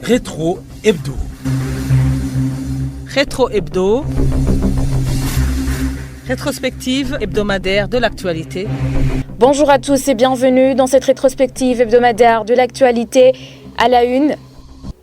Rétro Hebdo. Rétro Hebdo. Rétrospective hebdomadaire de l'actualité. Bonjour à tous et bienvenue dans cette rétrospective hebdomadaire de l'actualité. À la une,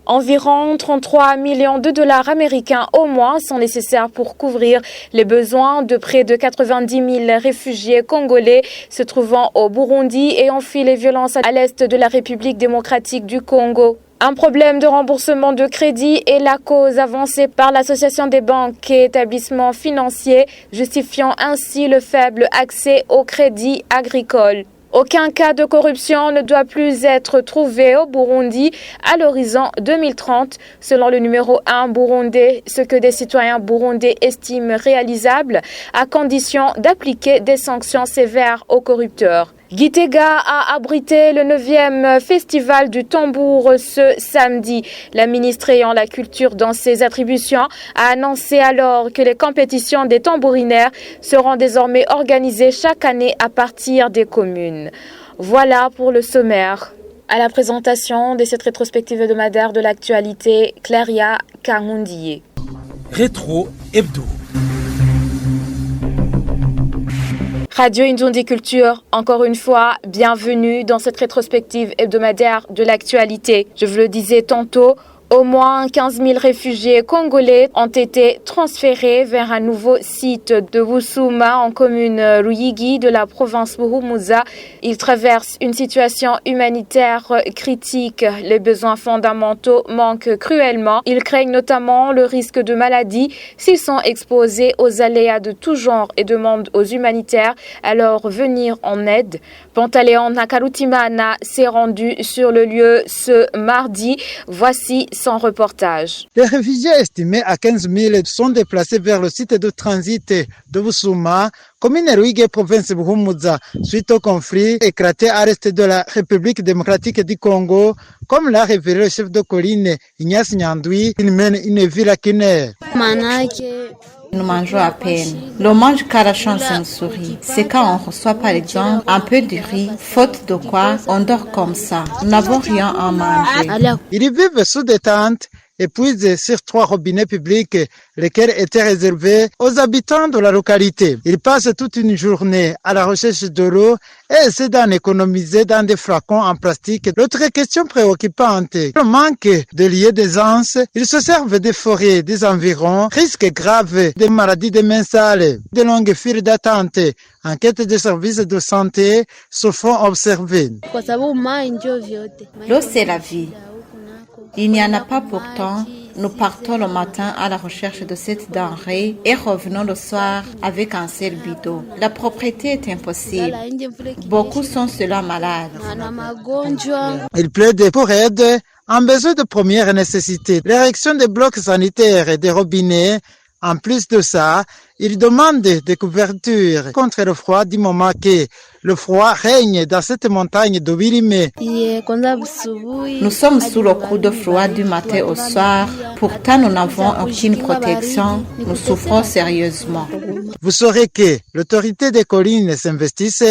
environ 33 millions de dollars américains au moins sont nécessaires pour couvrir les besoins de près de 90 000 réfugiés congolais se trouvant au Burundi et ont fui les violences à l'est de la République démocratique du Congo. Un problème de remboursement de crédit est la cause avancée par l'Association des banques et établissements financiers, justifiant ainsi le faible accès au crédit agricole. Aucun cas de corruption ne doit plus être trouvé au Burundi à l'horizon 2030, selon le numéro 1 burundais, ce que des citoyens burundais estiment réalisable, à condition d'appliquer des sanctions sévères aux corrupteurs. Gitega a abrité le 9e festival du tambour ce samedi. La ministre ayant la culture dans ses attributions a annoncé alors que les compétitions des tambourinaires seront désormais organisées chaque année à partir des communes. Voilà pour le sommaire. À la présentation de cette rétrospective hebdomadaire de l'actualité, Claria Kangundiye. Rétro Hebdo. Radio Indundi Culture, encore une fois, bienvenue dans cette rétrospective hebdomadaire de l'actualité. Je vous le disais tantôt, au moins 15 000 réfugiés congolais ont été transférés vers un nouveau site de Busuma en commune Ruyigi de la province Buhumuza. Ils traversent une situation humanitaire critique. Les besoins fondamentaux manquent cruellement. Ils craignent notamment le risque de maladie s'ils sont exposés aux aléas de tout genre et demandent aux humanitaires à leur venir en aide. Pantaleon Nakarutimana s'est rendu sur le lieu ce mardi. Voici son reportage. Les réfugiés estimés à 15 000 sont déplacés vers le site de transit de Busuma, commune Ruyigi, province Buhumuza, suite au conflit éclaté à l'est de la République démocratique du Congo, comme l'a révélé le chef de colline Ignace Nyandwi. Il mène une vie lacunaire. Nous mangeons à peine. Le mange carachant sans souris. C'est quand on reçoit par exemple un peu de riz, faute de quoi on dort comme ça. Nous n'avons rien à manger. Ils vivent sous des tentes et puisent sur 3 robinets publics, lesquels étaient réservés aux habitants de la localité. Ils passent toute une journée à la recherche de l'eau et essaient d'en économiser dans des flacons en plastique. L'autre question préoccupante, le manque de lieux d'aisance. Ils se servent des forêts des environs, risques graves de maladies des mains sales, de longues files d'attente. Enquête des services de santé se font observer. L'eau, c'est la vie. Il n'y en a pas pourtant. Nous partons le matin à la recherche de cette denrée et revenons le soir avec un seul bidon. La propriété est impossible. Beaucoup sont ceux-là malades. Il plaide pour aide en besoin de première nécessité. L'érection des blocs sanitaires et des robinets. En plus de ça, il demande des couvertures contre le froid du moment que le froid règne dans cette montagne de Wirimé. Nous sommes sous le coup de froid du matin au soir. Pourtant, nous n'avons aucune protection. Nous souffrons sérieusement. Vous saurez que l'autorité des collines s'investisse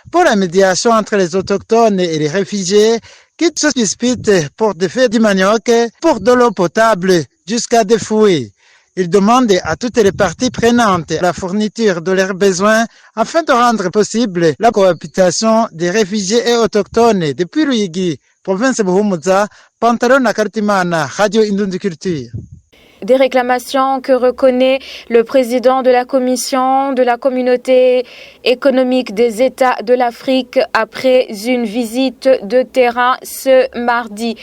pour la médiation entre les autochtones et les réfugiés qui se disputent pour des feux du manioc, pour de l'eau potable jusqu'à des fouets. Il demande à toutes les parties prenantes la fourniture de leurs besoins afin de rendre possible la cohabitation des réfugiés et autochtones depuis Ruyigi, province Buhumuza. Pantalon Nakarutimana, Radio Indundi Culture. Des réclamations que reconnaît le président de la Commission de la Communauté économique des États de l'Afrique après une visite de terrain ce mardi.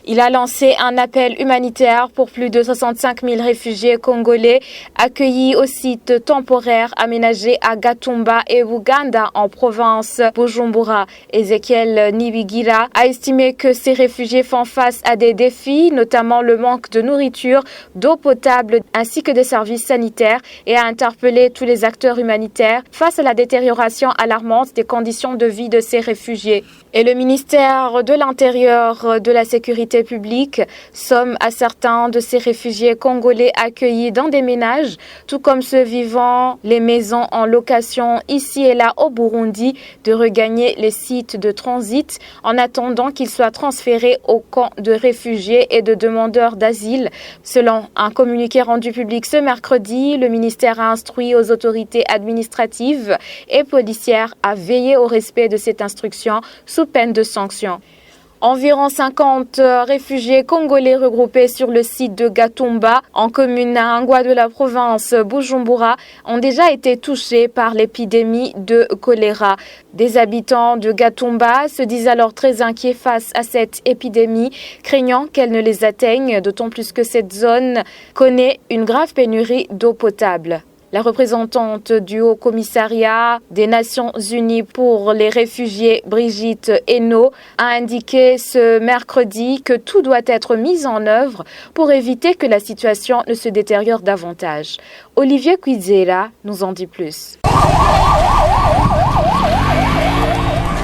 Il a lancé un appel humanitaire pour plus de 65 000 réfugiés congolais accueillis au site temporaire aménagé à Gatumba et Buganda en province Bujumbura. Ezekiel Nibigira a estimé que ces réfugiés font face à des défis, notamment le manque de nourriture, d'eau potable ainsi que des services sanitaires, et a interpellé tous les acteurs humanitaires face à la détérioration alarmante des conditions de vie de ces réfugiés. Et le ministère de l'Intérieur, de la Sécurité utilité publique, somme à certains de ces réfugiés congolais accueillis dans des ménages, tout comme ceux vivant les maisons en location ici et là au Burundi, de regagner les sites de transit en attendant qu'ils soient transférés au camp de réfugiés et de demandeurs d'asile. Selon un communiqué rendu public ce mercredi, le ministère a instruit aux autorités administratives et policières à veiller au respect de cette instruction sous peine de sanctions. Environ 50 réfugiés congolais regroupés sur le site de Gatumba, en commune Nahangwa de la province Bujumbura, ont déjà été touchés par l'épidémie de choléra. Des habitants de Gatumba se disent alors très inquiets face à cette épidémie, craignant qu'elle ne les atteigne, d'autant plus que cette zone connaît une grave pénurie d'eau potable. La représentante du Haut Commissariat des Nations Unies pour les réfugiés, Brigitte Eno, a indiqué ce mercredi que tout doit être mis en œuvre pour éviter que la situation ne se détériore davantage. Olivier Kwizera nous en dit plus.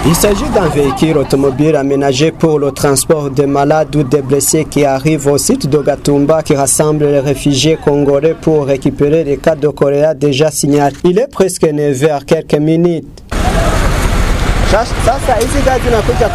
Il s'agit d'un véhicule automobile aménagé pour le transport des malades ou des blessés qui arrivent au site de Gatumba qui rassemble les réfugiés congolais pour récupérer les cas de choléra déjà signalés. Il est presque 9h, quelques minutes.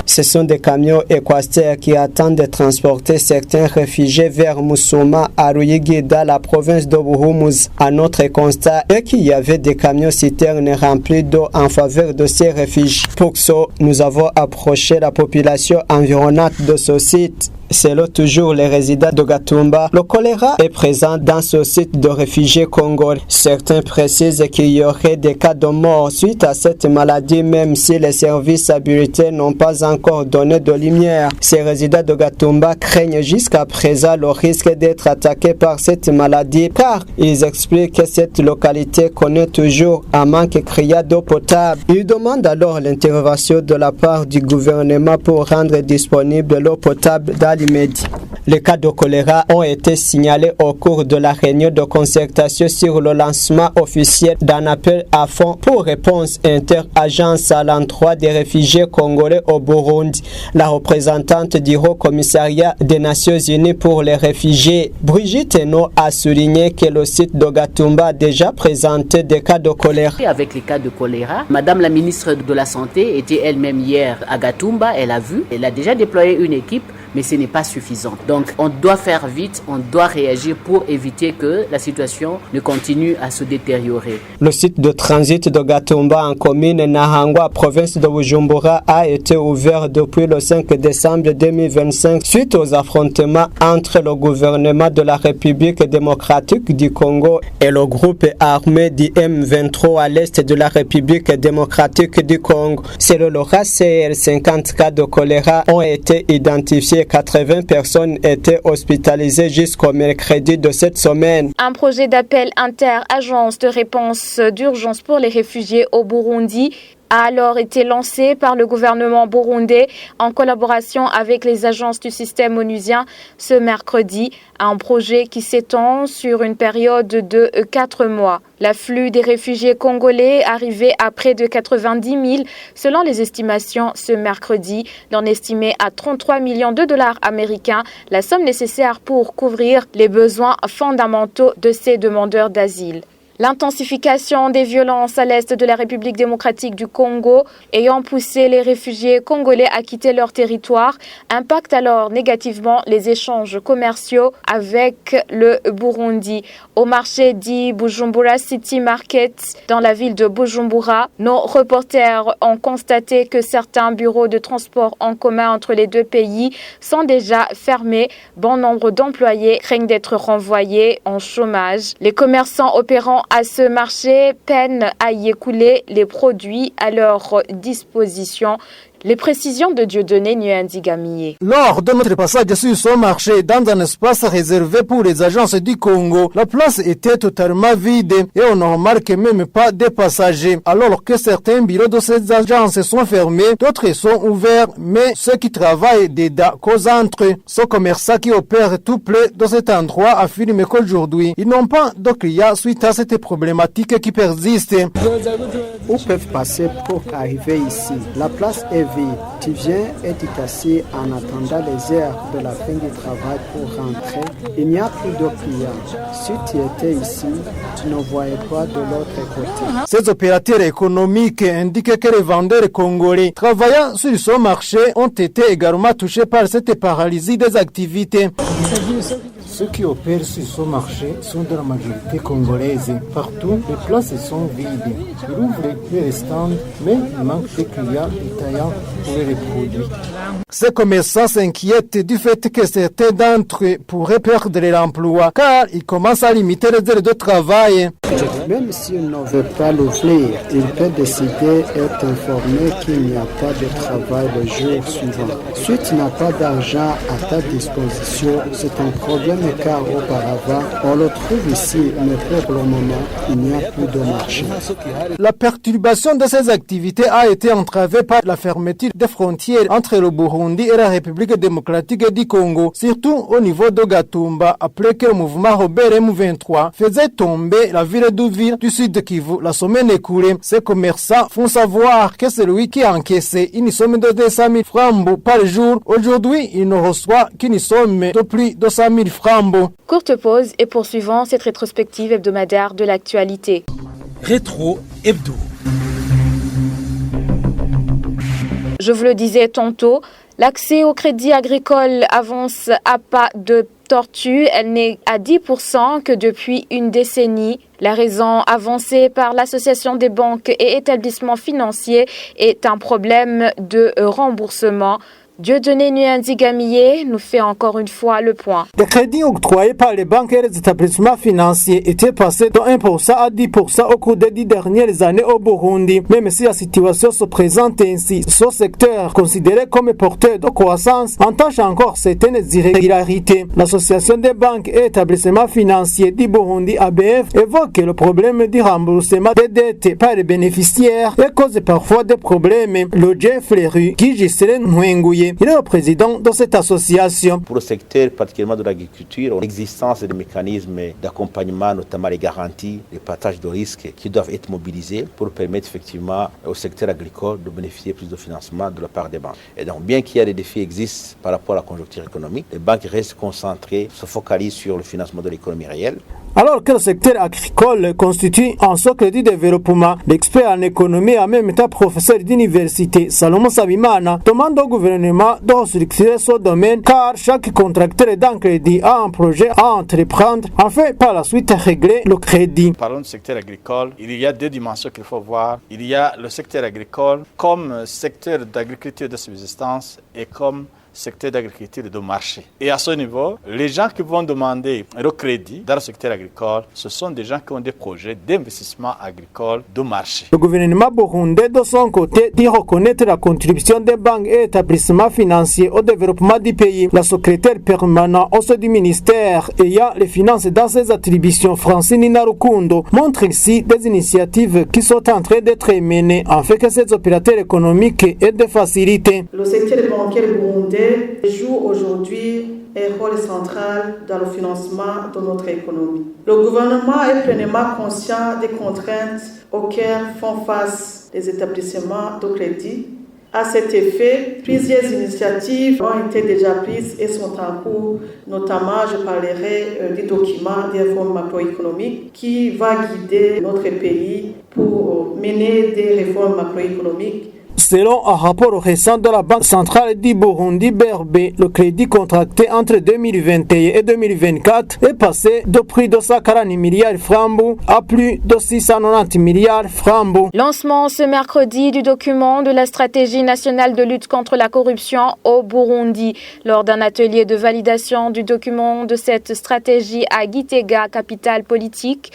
Ce sont des camions équateur qui attendent de transporter certains réfugiés vers Musuma à Ruyigi dans la province de Buhumuza. À notre constat est qu'il y avait des camions citernes remplis d'eau en faveur de ces réfugiés. Pour ça, nous avons approché la population environnante de ce site. Selon toujours les résidents de Gatumba, le choléra est présent dans ce site de réfugiés congolais. Certains précisent qu'il y aurait des cas de mort suite à cette maladie, même si les services habilités n'ont pas encore donné de lumière. Ces résidents de Gatumba craignent jusqu'à présent le risque d'être attaqués par cette maladie, car ils expliquent que cette localité connaît toujours un manque criant d'eau potable. Ils demandent alors l'intervention de la part du gouvernement pour rendre disponible l'eau potable dans l'immédiat. Les cas de choléra ont été signalés au cours de la réunion de concertation sur le lancement officiel d'un appel à fonds pour réponse inter-agence à l'endroit des réfugiés congolais au Burundi. La représentante du Haut Commissariat des Nations Unies pour les réfugiés, Brigitte Eno, a souligné que le site de Gatumba a déjà présenté des cas de choléra. Avec les cas de choléra, Madame la ministre de la Santé était elle-même hier à Gatumba, elle a vu, elle a déjà déployé une équipe, mais ce n'est pas suffisant. Donc on doit faire vite, on doit réagir pour éviter que la situation ne continue à se détériorer. Le site de transit de Gatumba en commune Nahangwa, province de Bujumbura, a été ouvert depuis le 5 décembre 2025 suite aux affrontements entre le gouvernement de la République démocratique du Congo et le groupe armé du M23 à l'est de la République démocratique du Congo. Selon le HCR, 50 cas de choléra ont été identifiés. 80 personnes étaient hospitalisées jusqu'au mercredi de cette semaine. Un projet d'appel inter-agence de réponse d'urgence pour les réfugiés au Burundi a alors été lancé par le gouvernement burundais en collaboration avec les agences du système onusien ce mercredi, un projet qui s'étend sur une période de 4 mois. L'afflux des réfugiés congolais arrivait à près de 90 000 selon les estimations ce mercredi, l'on estimait à 33 millions de dollars américains, la somme nécessaire pour couvrir les besoins fondamentaux de ces demandeurs d'asile. L'intensification des violences à l'est de la République démocratique du Congo ayant poussé les réfugiés congolais à quitter leur territoire impacte alors négativement les échanges commerciaux avec le Burundi. Au marché dit Bujumbura City Market dans la ville de Bujumbura, nos reporters ont constaté que certains bureaux de transport en commun entre les deux pays sont déjà fermés. Bon nombre d'employés craignent d'être renvoyés en chômage. Les commerçants opérant à ce marché peinent à y écouler les produits à leur disposition. Les précisions de Dieudonné Nuandigamié. Lors de notre passage sur ce marché, dans un espace réservé pour les agences du Congo, la place était totalement vide et on ne remarque même pas de passagers. Alors que certains bureaux de ces agences sont fermés, d'autres sont ouverts, mais ceux qui travaillent dedans causent entre eux. Ce commerçant qui opère tout près de cet endroit affirme qu'aujourd'hui, ils n'ont pas de clients suite à cette problématique qui persiste. Où peuvent passer pour arriver ici? La place est vie. Tu viens et tu t'assieds en attendant les heures de la fin du travail pour rentrer. Il n'y a plus de clients. Si tu étais ici, tu ne voyais pas de l'autre côté. Ces opérateurs économiques indiquent que les vendeurs congolais travaillant sur ce marché ont été également touchés par cette paralysie des activités. Ceux qui opèrent sur ce marché sont de la majorité congolaise. Partout, les places sont vides. Ils ouvrent les stands, mais il manque de clients détaillants pour les produits. Ces commerçants s'inquiètent du fait que certains d'entre eux pourraient perdre l'emploi, car ils commencent à limiter les heures de travail. Même s'il ne veut pas l'ouvrir, il peut décider et être informé qu'il n'y a pas de travail le jour suivant. Si tu n'as pas d'argent à ta disposition, c'est un problème car auparavant, on le trouve ici, mais pour le moment, il n'y a plus de marché. La perturbation de ces activités a été entravée par la fermeture des frontières entre le Burundi et la République démocratique du Congo, surtout au niveau de Gatumba, après que le mouvement Robert M23 faisait tomber la ville d'Uvira du sud de Kivu la semaine écoulée. Ces commerçants font savoir que celui qui a encaissé une somme de 200 000 francs par jour, aujourd'hui, il ne reçoit qu'une somme de plus de 100 000 francs. Courte pause et poursuivons cette rétrospective hebdomadaire de l'actualité. Rétro Hebdo. Je vous le disais tantôt, l'accès au crédit agricole avance à pas de tortue. Elle n'est à 10% que depuis une décennie. La raison avancée par l'Association des banques et établissements financiers est un problème de remboursement. Dieudonné Nuanzi-Gamier nous fait encore une fois le point. Les crédits octroyés par les banques et les établissements financiers étaient passés de 1% à 10% au cours des 10 dernières années au Burundi. Même si la situation se présente ainsi, ce secteur, considéré comme porteur de croissance, entache encore certaines irrégularités. L'Association des banques et établissements financiers du Burundi, ABF, évoque le problème du remboursement des dettes par les bénéficiaires et cause parfois des problèmes. Le Jeff Leru, qui Gisèle Nwengouye, il est le président de cette association. Pour le secteur particulièrement de l'agriculture, l'existence des mécanismes d'accompagnement, notamment les garanties, les partages de risques qui doivent être mobilisés pour permettre effectivement au secteur agricole de bénéficier plus de financement de la part des banques. Et donc, bien qu'il y ait des défis existent par rapport à la conjoncture économique, les banques restent concentrées, se focalisent sur le financement de l'économie réelle. Alors que le secteur agricole constitue un socle du développement, l'expert en économie et en même temps professeur d'université Salomon Sabimana demande au gouvernement de restructurer ce domaine car chaque contracteur d'un crédit a un projet à entreprendre afin par la suite régler le crédit. Parlons du secteur agricole, il y a deux dimensions qu'il faut voir. Il y a le secteur agricole comme secteur d'agriculture de subsistance et comme secteur d'agriculture de marché. Et à ce niveau, les gens qui vont demander le crédit dans le secteur agricole, ce sont des gens qui ont des projets d'investissement agricole de marché. Le gouvernement burundais, de son côté, dit reconnaître la contribution des banques et établissements financiers au développement du pays. La secrétaire permanente au sein du ministère ayant les finances dans ses attributions, Francine Narukundo, montre ici des initiatives qui sont en train d'être menées afin que ces opérateurs économiques aient des facilités. Le secteur bancaire burundais joue aujourd'hui un rôle central dans le financement de notre économie. Le gouvernement est pleinement conscient des contraintes auxquelles font face les établissements de crédit. À cet effet, plusieurs initiatives ont été déjà prises et sont en cours. Notamment, je parlerai du document des réformes macroéconomiques qui va guider notre pays pour mener des réformes macroéconomiques. Selon un rapport récent de la Banque centrale du Burundi, BRB, le crédit contracté entre 2021 et 2024 est passé de près de 140 milliards de francs à plus de 690 milliards de francs. Lancement ce mercredi du document de la stratégie nationale de lutte contre la corruption au Burundi. Lors d'un atelier de validation du document de cette stratégie à Gitega, capitale politique,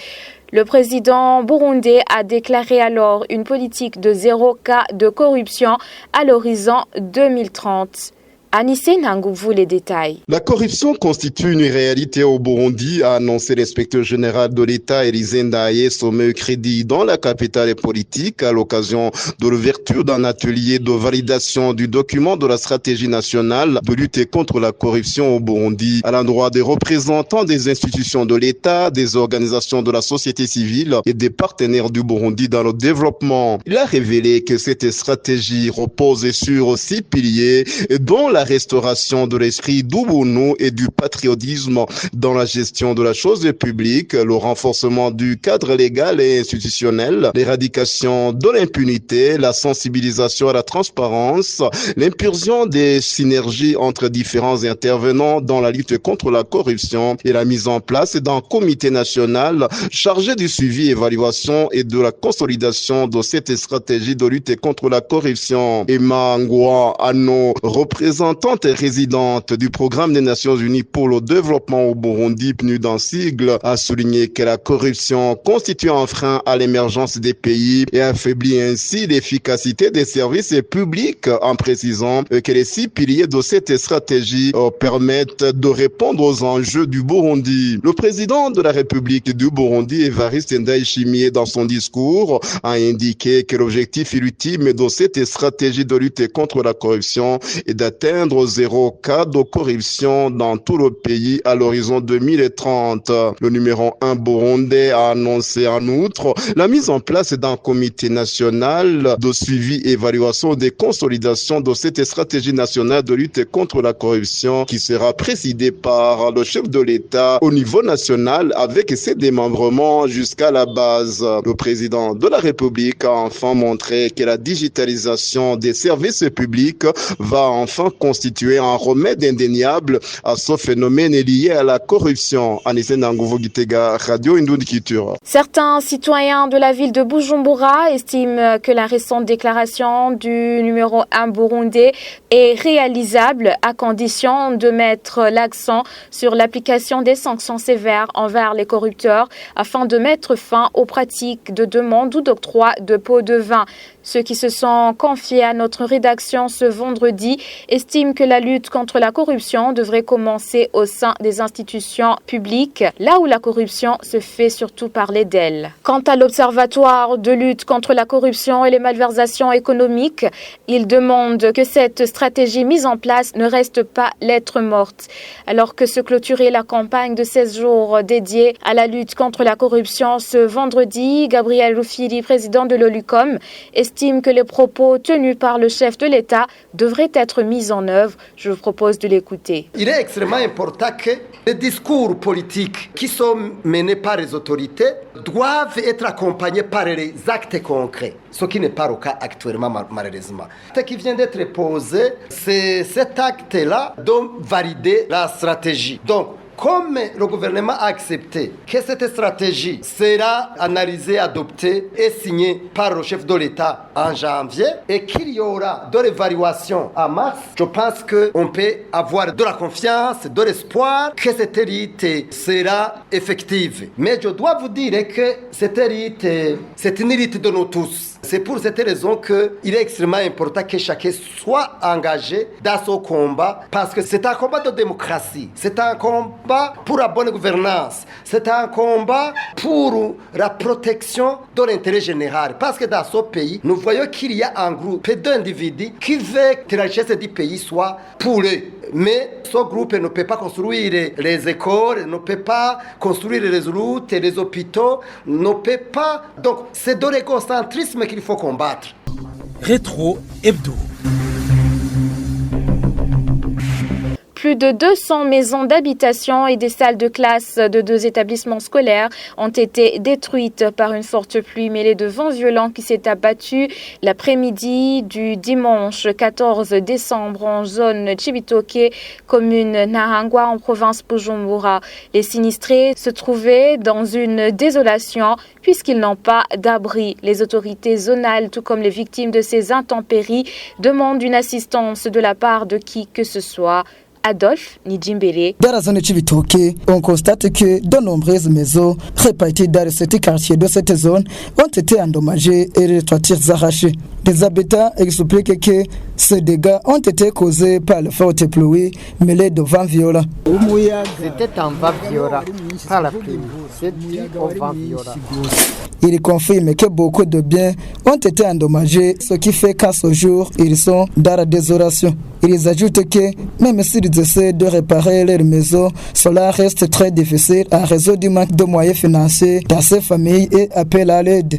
le président burundais a déclaré alors une politique de 0 cas de corruption à l'horizon 2030. Anissé Nangouvou les détails. La corruption constitue une réalité au Burundi, a annoncé l'inspecteur général de l'État Élisée Ndaye Sommet-Crédit dans la capitale politique à l'occasion de l'ouverture d'un atelier de validation du document de la stratégie nationale de lutte contre la corruption au Burundi à l'endroit des représentants des institutions de l'État, des organisations de la société civile et des partenaires du Burundi dans le développement. Il a révélé que cette stratégie repose sur 6 piliers dont la restauration de l'esprit d'Ubuntu et du patriotisme dans la gestion de la chose publique, le renforcement du cadre légal et institutionnel, l'éradication de l'impunité, la sensibilisation à la transparence, l'impulsion des synergies entre différents intervenants dans la lutte contre la corruption et la mise en place d'un comité national chargé du suivi, évaluation et de la consolidation de cette stratégie de lutte contre la corruption. Emma Ngwa Ano, représentante résidente du programme des Nations Unies pour le développement au Burundi, PNUD en sigle, a souligné que la corruption constitue un frein à l'émergence des pays et affaiblit ainsi l'efficacité des services publics, en précisant que les 6 piliers de cette stratégie permettent de répondre aux enjeux du Burundi. Le président de la République du Burundi, Evariste Ndayishimiye, dans son discours, a indiqué que l'objectif ultime de cette stratégie de lutte contre la corruption est d'atteindre 0 cas de corruption dans tout le pays à l'horizon 2030. Le numéro 1 burundais a annoncé en outre la mise en place d'un comité national de suivi et évaluation des consolidations de cette stratégie nationale de lutte contre la corruption qui sera présidée par le chef de l'État au niveau national avec ses démembrements jusqu'à la base. Le président de la République a enfin montré que la digitalisation des services publics va enfin constituer un remède indéniable à ce phénomène lié à la corruption. Anissé Nangouvou Gitega, Radio Indoundi Culture. Certains citoyens de la ville de Bujumbura estiment que la récente déclaration du numéro 1 burundais est réalisable à condition de mettre l'accent sur l'application des sanctions sévères envers les corrupteurs afin de mettre fin aux pratiques de demande ou d'octroi de pots de vin. Ceux qui se sont confiés à notre rédaction ce vendredi estiment que la lutte contre la corruption devrait commencer au sein des institutions publiques, là où la corruption se fait surtout parler d'elle. Quant à l'Observatoire de lutte contre la corruption et les malversations économiques, il demande que cette stratégie mise en place ne reste pas lettre morte. Alors que se clôturait la campagne de 16 jours dédiée à la lutte contre la corruption ce vendredi, Gabriel Rufiri, président de l'OLUCOM, estime que les propos tenus par le chef de l'État devraient être mis en œuvre. Je vous propose de l'écouter. Il est extrêmement important que les discours politiques qui sont menés par les autorités doivent être accompagnés par les actes concrets, ce qui n'est pas le cas actuellement malheureusement. Ce qui vient d'être posé, c'est cet acte-là de valider la stratégie. Donc, comme le gouvernement a accepté que cette stratégie sera analysée, adoptée et signée par le chef de l'État en janvier et qu'il y aura de l'évaluation en mars, je pense qu'on peut avoir de la confiance, de l'espoir que cette élite sera effective. Mais je dois vous dire que cette élite, c'est une élite de nous tous. C'est pour cette raison qu'il est extrêmement important que chacun soit engagé dans ce combat parce que c'est un combat de démocratie, c'est un combat pour la bonne gouvernance, c'est un combat pour la protection de l'intérêt général. Parce que dans ce pays, nous voyons qu'il y a un groupe d'individus qui veut que la richesse du pays soit pour eux. Mais ce groupe ne peut pas construire les écoles, ne peut pas construire les routes, les hôpitaux, ne peut pas. Donc, c'est de l'égocentrisme qu'il faut combattre. Rétro Hebdo. Plus de 200 maisons d'habitation et des salles de classe de 2 établissements scolaires ont été détruites par une forte pluie mêlée de vents violents qui s'est abattue l'après-midi du dimanche 14 décembre en zone Chibitoke, commune Nahangwa en province Bujumbura. Les sinistrés se trouvaient dans une désolation puisqu'ils n'ont pas d'abri. Les autorités zonales, tout comme les victimes de ces intempéries, demandent une assistance de la part de qui que ce soit. Adolphe Nijimbere. Dans la zone de Chibitoke, on constate que de nombreuses maisons réparties dans les 7 quartiers de cette zone ont été endommagées et les toitures arrachées. Des habitants expliquent que ces dégâts ont été causés par le forte pluie mêlée de vents violents. C'était un vent violent, pas la pluie, c'est dû au vent violent. Il confirme que beaucoup de biens ont été endommagés, ce qui fait qu'à ce jour, ils sont dans la désolation. Ils ajoutent que même s'ils essaient de réparer leur maison, cela reste très difficile à raison du manque de moyens financiers dans ces familles et appellent à l'aide.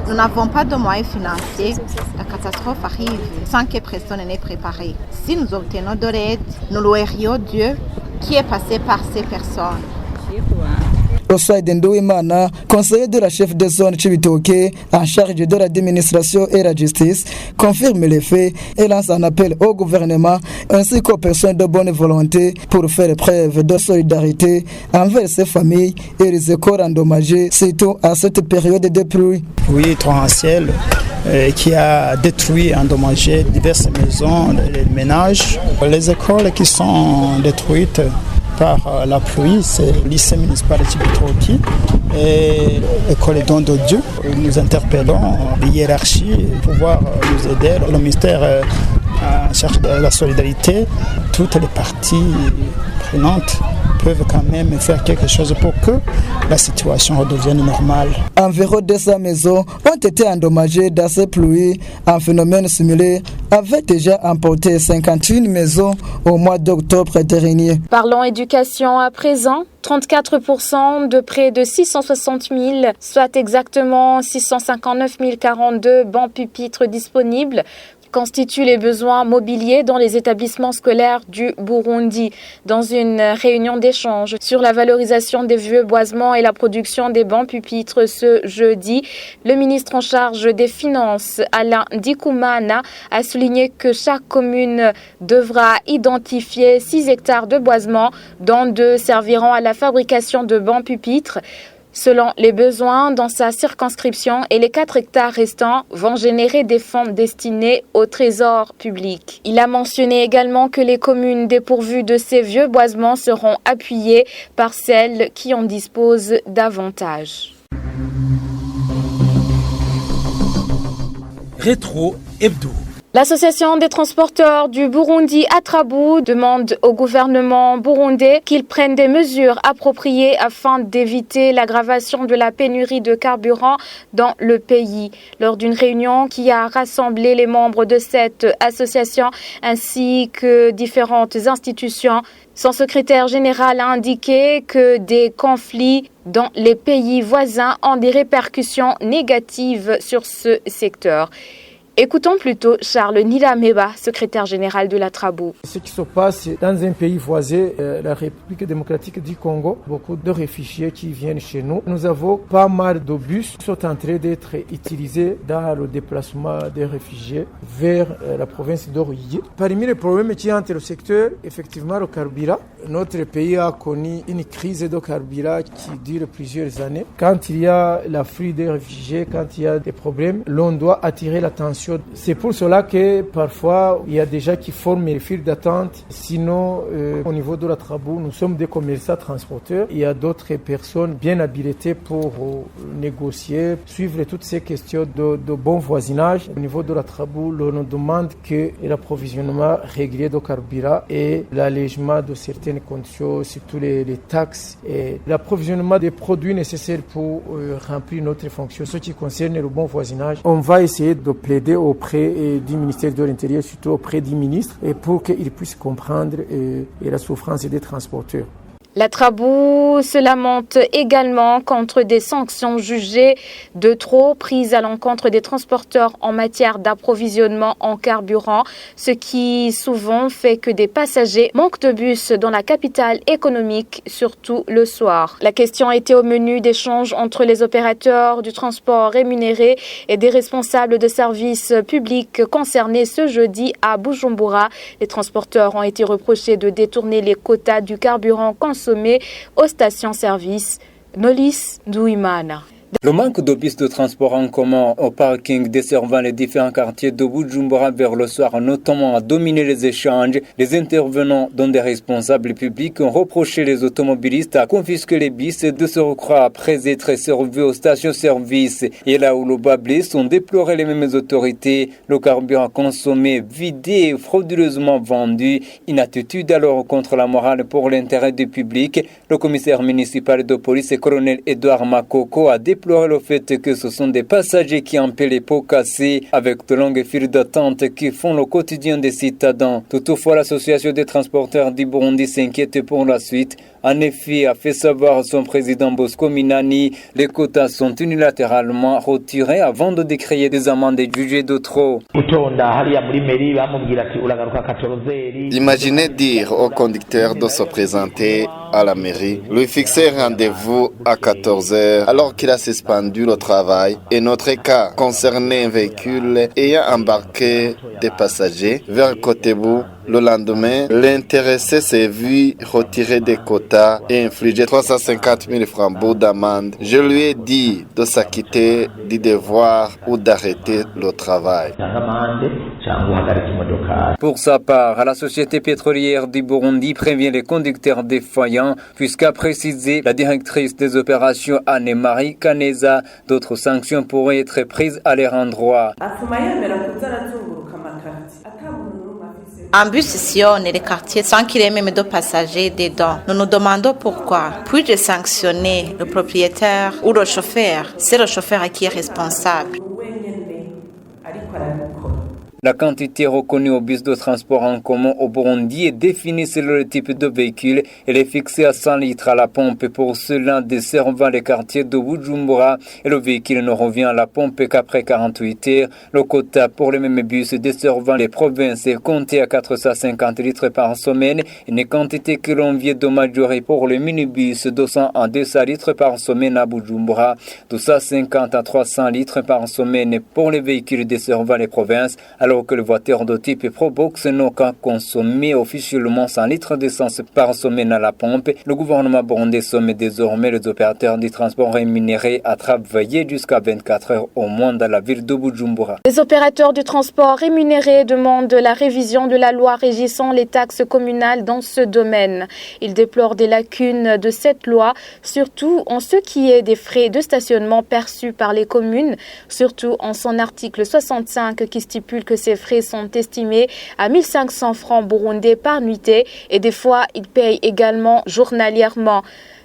Nous n'avons pas de moyens financiers. La catastrophe arrive sans que personne n'ait préparé. Si nous obtenons de l'aide, nous louerions Dieu qui est passé par ces personnes. Oswald Ndouimana, conseiller de la chef de zone Chibitoke, en charge de l'administration et la justice, confirme les faits et lance un appel au gouvernement ainsi qu'aux personnes de bonne volonté pour faire preuve de solidarité envers ces familles et les écoles endommagées, surtout à cette période de pluie. Oui, torrentiel qui a détruit, endommagé diverses maisons, les ménages, les écoles qui sont détruites par la pluie, c'est le lycée municipal de Chibitoke et l'école Don de Dieu. Nous interpellons les hiérarchies pour pouvoir nous aider, le ministère en charge de la solidarité, toutes les parties prenantes peuvent quand même faire quelque chose pour que la situation redevienne normale. Environ 200 maisons ont été endommagées dans ces pluies. Un phénomène similaire avait déjà emporté 51 maisons au mois d'octobre dernier. Parlons éducation à présent. 34% de près de 660 000, soit exactement 659 042 bancs pupitres disponibles, constituent les besoins mobiliers dans les établissements scolaires du Burundi. Dans une réunion d'échange sur la valorisation des vieux boisements et la production des bancs pupitres ce jeudi, le ministre en charge des Finances, Alain Ndikumana, a souligné que chaque commune devra identifier 6 hectares de boisements, dont 2 serviront à la fabrication de bancs pupitres selon les besoins dans sa circonscription, et les 4 hectares restants vont générer des fonds destinés au trésor public. Il a mentionné également que les communes dépourvues de ces vieux boisements seront appuyées par celles qui en disposent davantage. Rétro Hebdo. L'association des transporteurs du Burundi Atrabu demande au gouvernement burundais qu'il prenne des mesures appropriées afin d'éviter l'aggravation de la pénurie de carburant dans le pays. Lors d'une réunion qui a rassemblé les membres de cette association ainsi que différentes institutions, son secrétaire général a indiqué que des conflits dans les pays voisins ont des répercussions négatives sur ce secteur. Écoutons plutôt Charles Nilameba, secrétaire général de l'Atrabu. Ce qui se passe dans un pays voisin, la République démocratique du Congo, beaucoup de réfugiés qui viennent chez nous. Nous avons pas mal de bus qui sont en train d'être utilisés dans le déplacement des réfugiés vers la province d'Oruyé. Parmi les problèmes qui entre le secteur, effectivement, le carburant. Notre pays a connu une crise de carburant qui dure plusieurs années. Quand il y a l'afflux des réfugiés, quand il y a des problèmes, l'on doit attirer l'attention. C'est pour cela que parfois il y a des gens qui forment les files d'attente. Sinon, au niveau de l'Atrabu, nous sommes des commerçants transporteurs. Il y a d'autres personnes bien habilitées pour négocier, suivre toutes ces questions de bon voisinage. Au niveau de l'Atrabu, l'on nous demande que l'approvisionnement régulier de carburant et l'allègement de certaines conditions, surtout les taxes et l'approvisionnement des produits nécessaires pour remplir notre fonction. Ce qui concerne le bon voisinage, on va essayer de plaider auprès du ministère de l'Intérieur, surtout auprès du ministre, et pour qu'ils puissent comprendre la souffrance des transporteurs. L'Atrabu se lamente également contre des sanctions jugées de trop prises à l'encontre des transporteurs en matière d'approvisionnement en carburant, ce qui souvent fait que des passagers manquent de bus dans la capitale économique, surtout le soir. La question était au menu d'échanges entre les opérateurs du transport rémunéré et des responsables de services publics concernés ce jeudi à Bujumbura. Les transporteurs ont été reprochés de détourner les quotas du carburant consommé aux stations-service. Nolis Ndouimana. Le manque de bus de transport en commun au parking desservant les différents quartiers de Bujumbura vers le soir, notamment a dominé les échanges. Les intervenants, dont des responsables publics, ont reproché les automobilistes à confisquer les bus de se recroire après être servis aux stations-service. Et là où le bas blesse, ont déploré les mêmes autorités. Le carburant consommé, vidé et frauduleusement vendu. Une attitude alors contre la morale pour l'intérêt du public. Le commissaire municipal de police, colonel Edouard Makoko, a déploré le fait que ce sont des passagers qui en paient les pots cassés avec de longues files d'attente qui font le quotidien des citadins. Toutefois, l'association des transporteurs du Burundi s'inquiète pour la suite. En effet, a fait savoir son président Bosco Minani, les quotas sont unilatéralement retirés avant de décréter des amendes jugées de trop. Imaginez dire au conducteur de se présenter à la mairie, lui fixer rendez-vous à 14h alors qu'il a suspendu le travail. Et notre cas concernait un véhicule ayant embarqué des passagers vers Kotebu. Le lendemain, l'intéressé s'est vu retirer des quotas et infliger 350 000 francs d'amende. Je lui ai dit de s'acquitter du devoir ou d'arrêter le travail. Pour sa part, la société pétrolière du Burundi prévient les conducteurs défaillants, puisqu'a précisé la directrice des opérations Anne-Marie Kaneza, d'autres sanctions pourraient être prises à leur endroit. Un bus sillonne les quartiers sans qu'il y ait même de passagers dedans. Nous nous demandons pourquoi. Puis-je sanctionner le propriétaire ou le chauffeur? C'est le chauffeur qui est responsable. La quantité reconnue au bus de transport en commun au Burundi est définie selon le type de véhicule. Elle est fixée à 100 litres à la pompe pour ceux-là desservant les quartiers de Bujumbura et le véhicule ne revient à la pompe qu'après 48 heures. Le quota pour les mêmes bus desservant les provinces est compté à 450 litres par semaine. Une quantité que l'on vient de majorer pour les minibus de 100 à 200 litres par semaine à Bujumbura, 250 à 300 litres par semaine pour les véhicules desservant les provinces, alors que le voiture de type Probox n'ont qu'à consommer officiellement 100 litres d'essence par semaine à la pompe. Le gouvernement burundais somme désormais les opérateurs du transport rémunérés à travailler jusqu'à 24 heures au moins dans la ville de Bujumbura. Les opérateurs du transport rémunérés demandent la révision de la loi régissant les taxes communales dans ce domaine. Ils déplorent des lacunes de cette loi, surtout en ce qui est des frais de stationnement perçus par les communes, surtout en son article 65 qui stipule que ces frais sont estimés à 1500 francs burundais par nuitée et des fois ils payent également journalièrement.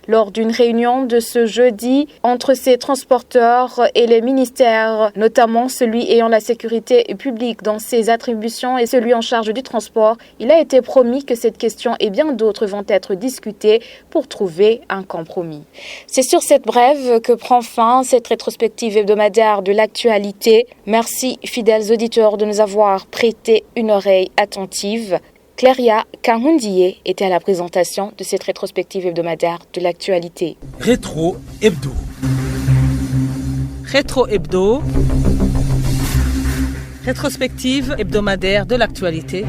Lors d'une réunion de ce jeudi entre ces transporteurs et les ministères, notamment celui ayant la sécurité publique dans ses attributions et celui en charge du transport, il a été promis que cette question et bien d'autres vont être discutées pour trouver un compromis. C'est sur cette brève que prend fin cette rétrospective hebdomadaire de l'actualité. Merci, fidèles auditeurs, de nous avoir prêté une oreille attentive. Cléria Kahundié était à la présentation de cette rétrospective hebdomadaire de l'actualité. Rétro Hebdo. Rétro Hebdo. Rétrospective hebdomadaire de l'actualité.